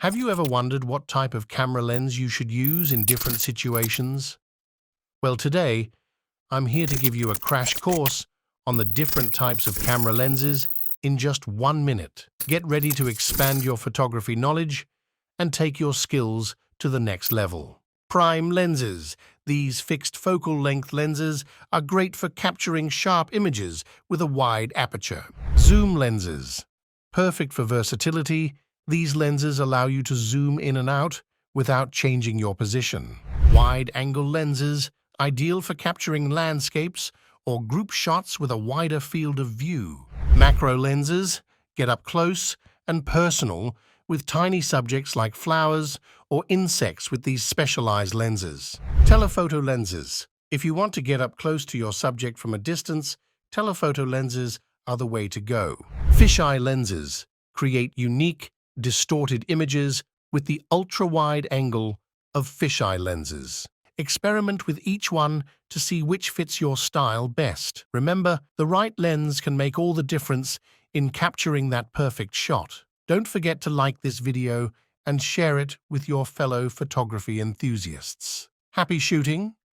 Have you ever wondered what type of camera lens you should use in different situations? Well, today, I'm here to give you a crash course on the different types of camera lenses in just 1 minute. Get ready to expand your photography knowledge and take your skills to the next level. Prime lenses. These fixed focal length lenses are great for capturing sharp images with a wide aperture. Zoom lenses. Perfect for versatility, these lenses allow you to zoom in and out without changing your position. Wide-angle lenses, ideal for capturing landscapes or group shots with a wider field of view. Macro lenses, get up close and personal with tiny subjects like flowers or insects with these specialized lenses. Telephoto lenses. If you want to get up close to your subject from a distance, telephoto lenses are the way to go. Fisheye lenses create unique, distorted images with the ultra-wide angle of fisheye lenses. Experiment with each one to see which fits your style best. Remember, the right lens can make all the difference in capturing that perfect shot. Don't forget to like this video and share it with your fellow photography enthusiasts. Happy shooting!